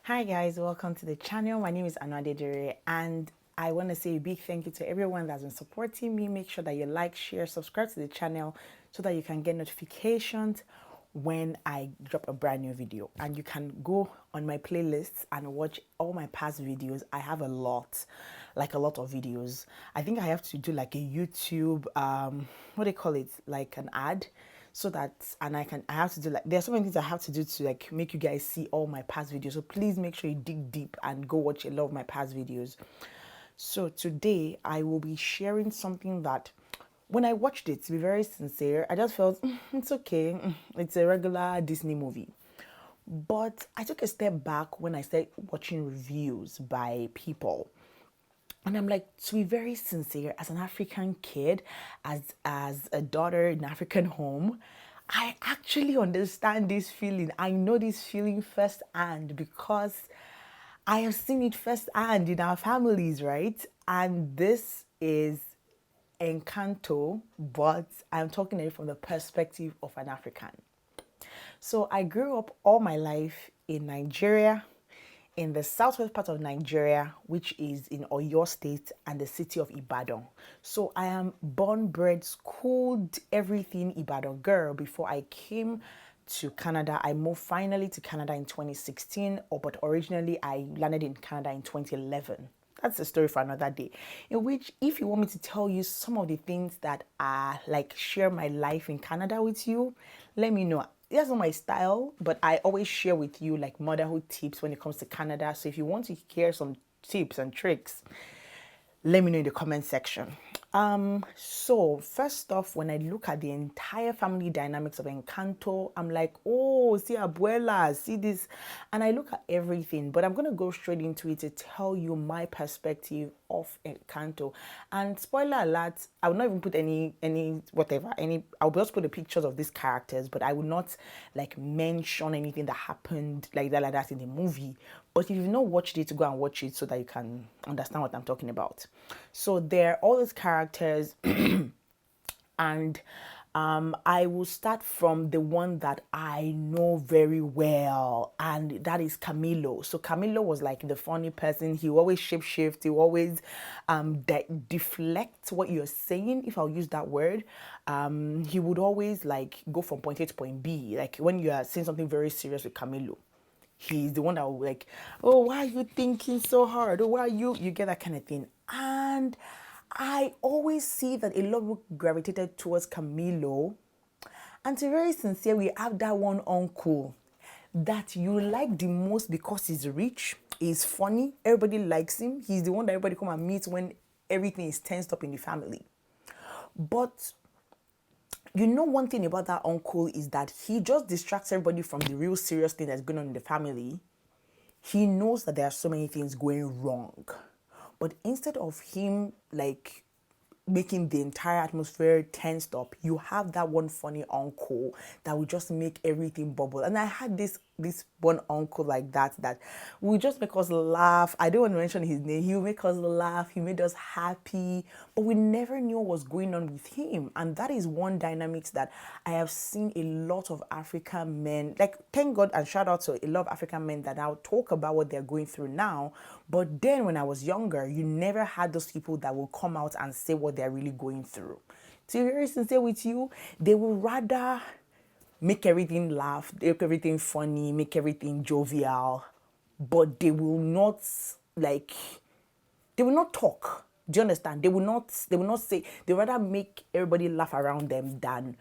Hi guys, welcome to the channel. My name is ADEWUSI and I want to say a big thank you to everyone that's been supporting me. Make sure that you like, share, subscribe to the channel so that you can get notifications when I drop a brand new video. And you can go on my playlists and watch all my past videos. I have a lot of videos. I think I have to do like a YouTube, what do you call it? Like an ad, so that, and I have to do like, there's so many things I have to do to like make you guys see all my past videos. So please make sure you dig deep and go watch a lot of my past videos. So today I will be sharing something that when I watched it, to be very sincere, I just felt it's okay. It's a regular Disney movie. But I took a step back when I started watching reviews by people. And I'm like, to be very sincere, as an African kid, as a daughter in an African home, I actually understand this feeling. I know this feeling firsthand because I have seen it firsthand in our families, right? And this is Encanto, but I'm talking it from the perspective of an African. So I grew up all my life in Nigeria, in the southwest part of Nigeria, which is in Oyo State and the city of Ibadan. So I am born, bred, schooled, everything Ibadan girl. Before I came to Canada, I moved finally to Canada in 2016, but originally I landed in Canada in 2011. That's a story for another day. In which, if you want me to tell you some of the things that are like share my life in Canada with you, let me know. That's not my style, but I always share with you like motherhood tips when it comes to Canada. So if you want to hear some tips and tricks, let me know in the comment section. So first off, when I look at the entire family dynamics of Encanto, I'm like, oh, see Abuela, see this, and I look at everything, but I'm gonna go straight into it to tell you my perspective of Encanto. And spoiler alert, I will not even put any whatever, I'll just put the pictures of these characters, but I will not like mention anything that happened like that in the movie. But if you've not watched it, go and watch it so that you can understand what I'm talking about. So there are all these characters, and I will start from the one that I know very well, and that is Camilo. So Camilo was like the funny person. He will always shapeshift. He will always deflect what you're saying, if I'll use that word. He would always like go from point A to point B. Like when you are saying something very serious with Camilo, he's the one that will be like, oh, why are you thinking so hard? Oh, why are you get that kind of thing. And I always see that a lot of people gravitated towards Camilo. And to be very sincere, we have that one uncle that you like the most because he's rich, he's funny, everybody likes him. He's the one that everybody come and meet when everything is tensed up in the family. But you know, one thing about that uncle is that he just distracts everybody from the real serious thing that's going on in the family. He knows that there are so many things going wrong. But instead of him like making the entire atmosphere tensed up, you have that one funny uncle that will just make everything bubble. And I had this one uncle like that will just make us laugh. I don't want to mention his name. He will make us laugh. He made us happy, but we never knew what was going on with him. And that is one dynamics that I have seen a lot of African men, like, thank God and shout out to a lot of African men that now talk about what they're going through now. But then when I was younger, you never had those people that will come out and say what they're really going through. To be very sincere with you, they will rather make everything laugh, make everything funny, make everything jovial, but they will not like, they will not talk. Do you understand? They will not say, they rather make everybody laugh around them than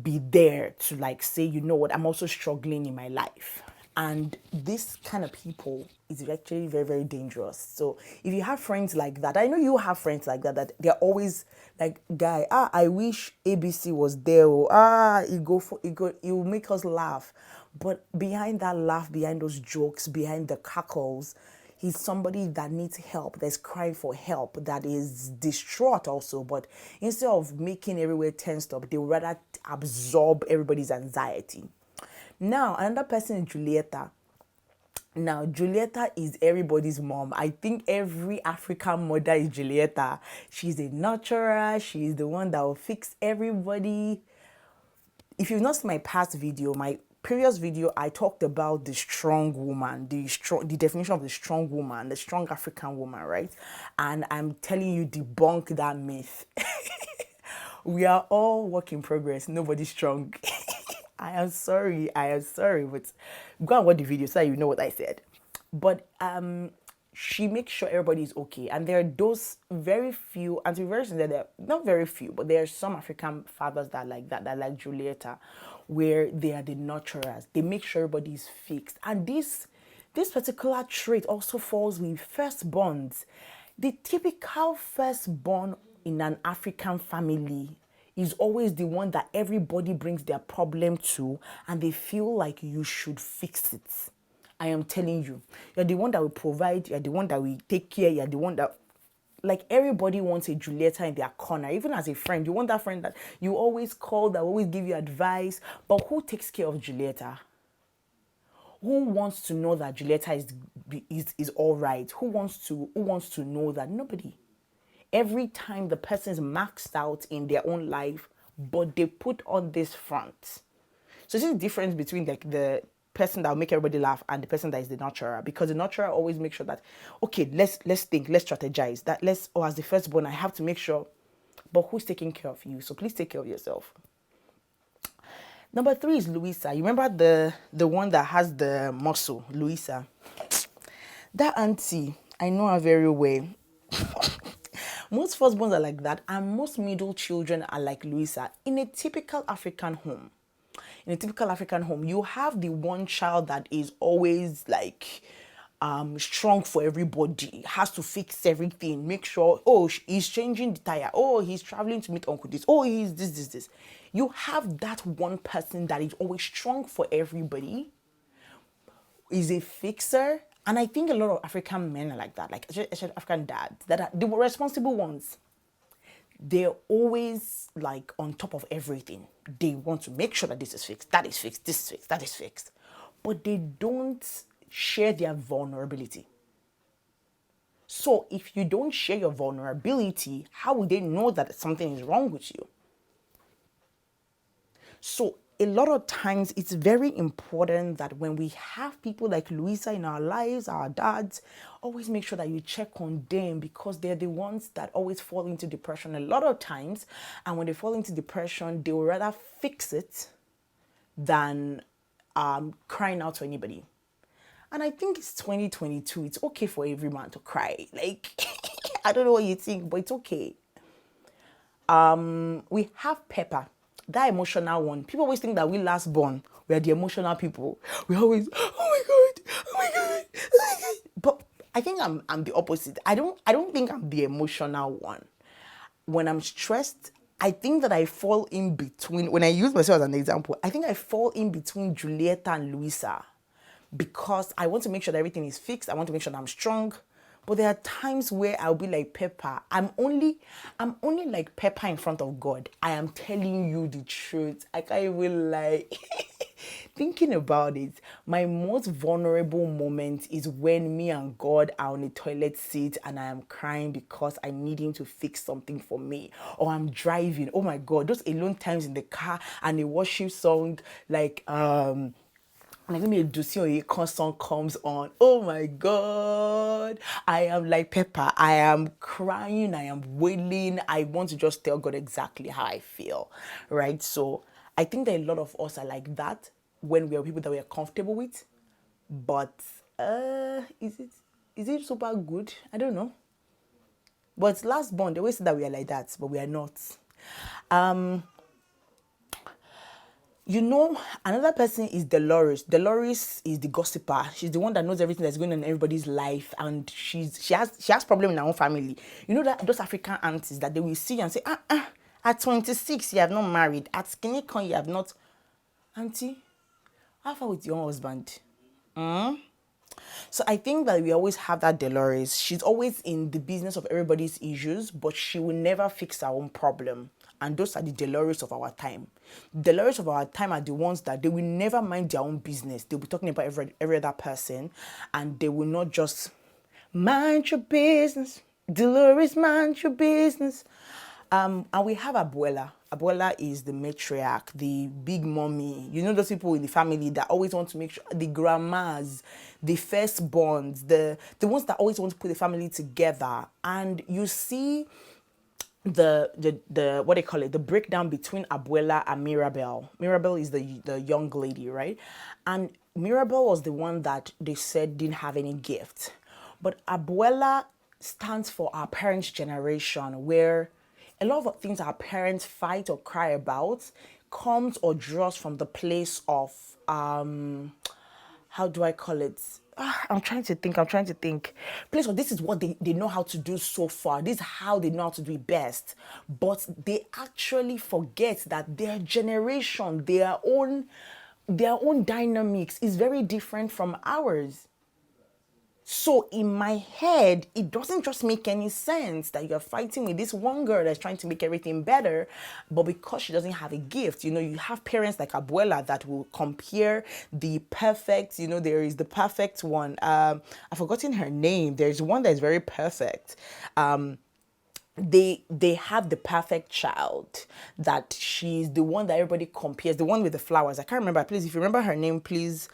be there to like say, you know what, I'm also struggling in my life. And this kind of people is actually very, very dangerous. So if you have friends like that, I know you have friends like that they're always like, guy, I wish ABC was there. Or, it will make us laugh. But behind that laugh, behind those jokes, behind the cackles, he's somebody that needs help, that's crying for help, that is distraught also. But instead of making everywhere tensed up, they would rather absorb everybody's anxiety. Now, another person is Julieta. Now, Julieta is everybody's mom. I think every African mother is Julieta. She's a nurturer. She's the one that will fix everybody. If you've not seen my past video, my previous video, I talked about the strong woman, the definition of the strong woman, the strong African woman, right? And I'm telling you, debunk that myth. We are all work in progress. Nobody's strong. I am sorry, but go and watch the video so you know what I said. But she makes sure everybody is okay. And there are those very few, and to be very sincere, there are not very few, but there are some African fathers that like that like Julieta, where they are the nurturers. They make sure everybody is fixed. And this particular trait also falls with firstborns. The typical firstborn in an African family is always the one that everybody brings their problem to, and they feel like you should fix it. I am telling you, you're the one that will provide, you're the one that will take care, you're the one that, like, everybody wants a Julieta in their corner. Even as a friend, you want that friend that you always call, that will always give you advice. But who takes care of Julieta? Who wants to know that Julieta is all right? Who wants to know that? Nobody. Every time the person is maxed out in their own life, but they put on this front. So this is the difference between like the person that will make everybody laugh and the person that is the nurturer. Because the nurturer always makes sure that, okay, let's think, let's strategize. That as the firstborn, I have to make sure. But who's taking care of you? So please take care of yourself. Number 3 is Luisa. You remember the one that has the muscle, Luisa. That auntie, I know her very well. Most firstborns are like that, and most middle children are like Luisa. In a typical African home, you have the one child that is always like strong for everybody, has to fix everything, make sure, oh, he's changing the tire, oh, he's traveling to meet uncle this, oh, he's this. You have that one person that is always strong for everybody, is a fixer. And I think a lot of African men are like that, like African dads, that are the responsible ones. They're always like on top of everything. They want to make sure that this is fixed, that is fixed, this is fixed, that is fixed. But they don't share their vulnerability. So if you don't share your vulnerability, how would they know that something is wrong with you? So a lot of times it's very important that when we have people like Luisa in our lives, our dads, always make sure that you check on them, because they're the ones that always fall into depression a lot of times. And when they fall into depression, they will rather fix it than crying out to anybody. And I think it's 2022. It's okay for every man to cry. Like, I don't know what you think, but it's okay. We have PEPPA. That emotional one. People always think that we last born, we are the emotional people. We always, oh my god, oh my god, oh my god. But I think I'm the opposite. I don't think I'm the emotional one. When I'm stressed, I think that I fall in between. When I use myself as an example, I think I fall in between Julieta and Luisa, because I want to make sure that everything is fixed. I want to make sure that I'm strong. But there are times where I'll be like PEPPA. I'm only like PEPPA in front of God. I am telling you the truth. I can't even lie. Thinking about it, my most vulnerable moment is when me and God are on the toilet seat and I am crying because I need him to fix something for me. Or I'm driving. Oh my God, those alone times in the car and a worship song like maybe a Dusi or a song comes on. Oh my God. I am like PEPPA. I am crying. I am wailing. I want to just tell God exactly how I feel. Right? So I think that a lot of us are like that when we are people that we are comfortable with. But is it super good? I don't know. But last born, they always say that we are like that, but we are not. You know, another person is DELORES. DELORES is the gossiper. She's the one that knows everything that's going on in everybody's life, and she has problem in her own family. You know that those African aunties that they will see and say, at 26 you have not married, at skinny con you have not. Auntie, how far with your husband? So I think that we always have that DELORES. She's always in the business of everybody's issues, but she will never fix her own problem. And those are the DELORES of our time. DELORES of our time are the ones that they will never mind their own business. They'll be talking about every other person, and they will not just mind your business. DELORES, mind your business. And we have Abuela. Abuela is the matriarch, the big mommy. You know those people in the family that always want to make sure, the grandmas, the firstborns, the ones that always want to put the family together. And you see the what they call it, the breakdown between Abuela and Mirabel. Mirabel is the young lady, right? And Mirabel was the one that they said didn't have any gift. But Abuela stands for our parents' generation, where a lot of things our parents fight or cry about comes or draws from the place of how do I call it? I'm trying to think. Place where this is what they know how to do so far. This is how they know how to do it best. But they actually forget that their generation, their own dynamics is very different from ours. So in my head, it doesn't just make any sense that you're fighting with this one girl that's trying to make everything better, but because she doesn't have a gift, you know, you have parents like Abuela that will compare the perfect, you know, there is the perfect one. I've forgotten her name. There's one that is very perfect. They have the perfect child, that she's the one that everybody compares, the one with the flowers. I can't remember. Please, if you remember her name, please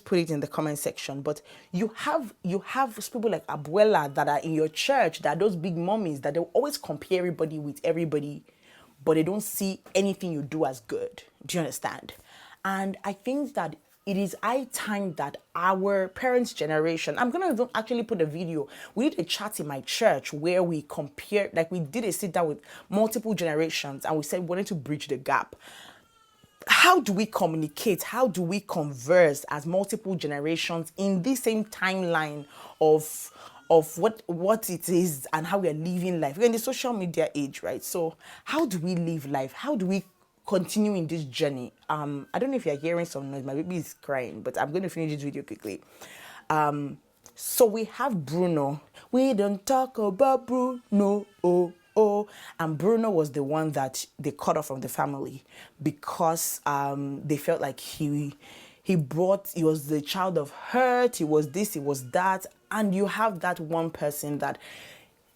put it in the comment section. But you have people like Abuela that are in your church, that are those big mommies that they always compare everybody with everybody, but they don't see anything you do as good. Do you understand? And I think that it is high time that our parents' generation, I'm going to actually put a video. We did a chat in my church where we compared, like we did a sit down with multiple generations, and we said we wanted to bridge the gap. How do we communicate? How do we converse as multiple generations in the same timeline of what it is and how we are living life? We're in the social media age, right? So how do we live life? How do we continue in this journey? I don't know if you're hearing some noise. My baby is crying, but I'm going to finish this video quickly. So we have Bruno. We don't talk about Bruno. And Bruno was the one that they cut off from the family because they felt like he was the child of hurt. He was this, he was that. And you have that one person that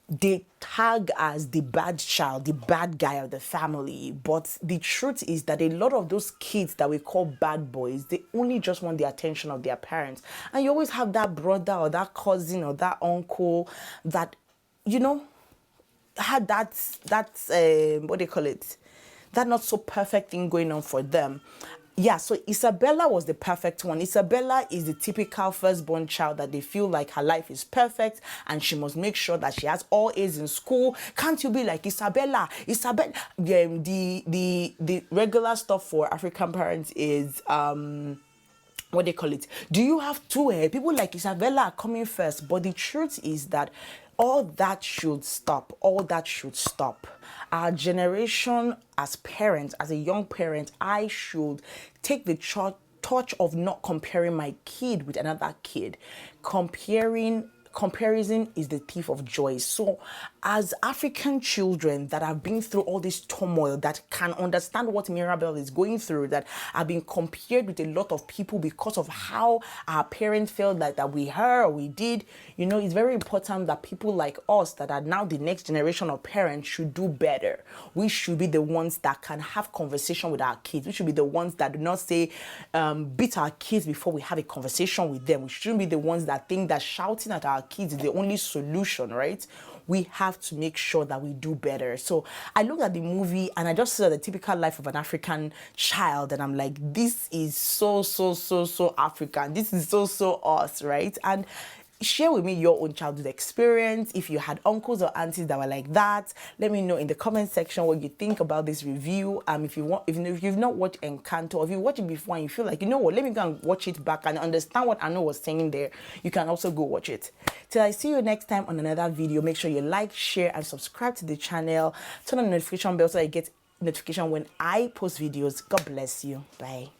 they tag as the bad child, the bad guy of the family. But the truth is that a lot of those kids that we call bad boys, they only just want the attention of their parents. And you always have that brother or that cousin or that uncle that, you know, had that what do you call it? That not so perfect thing going on for them. Yeah, so Isabella was the perfect one. Isabella is the typical firstborn child that they feel like her life is perfect and she must make sure that she has all A's in school. Can't you be like Isabella? The regular stuff for African parents is what they call it? Do you have two hair? People like Isabella are coming first, but the truth is that all that should stop. All that should stop. Our generation as parents, as a young parent, I should take the touch of not comparing my kid with another kid. Comparison is the thief of joy. So as African children that have been through all this turmoil, that can understand what Mirabel is going through, that have been compared with a lot of people because of how our parents felt like that we heard or we did, you know, it's very important that people like us that are now the next generation of parents should do better. We should be the ones that can have conversation with our kids. We should be the ones that do not say, beat our kids before we have a conversation with them. We shouldn't be the ones that think that shouting at our kids is the only solution, right? We have to make sure that we do better. So I looked at the movie and I just saw the typical life of an African child, and I'm like, this is so African. This is so us, right? And share with me your own childhood experience. If you had uncles or aunties that were like that, let me know in the comment section what you think about this review. If you've not watched Encanto, or if you watched it before and you feel like, you know what, let me go and watch it back and understand what Anu was saying there, you can also go watch it. Till I see you next time on another video, make sure you like, share, and subscribe to the channel. Turn on the notification bell so that you get notification when I post videos. God bless you. Bye.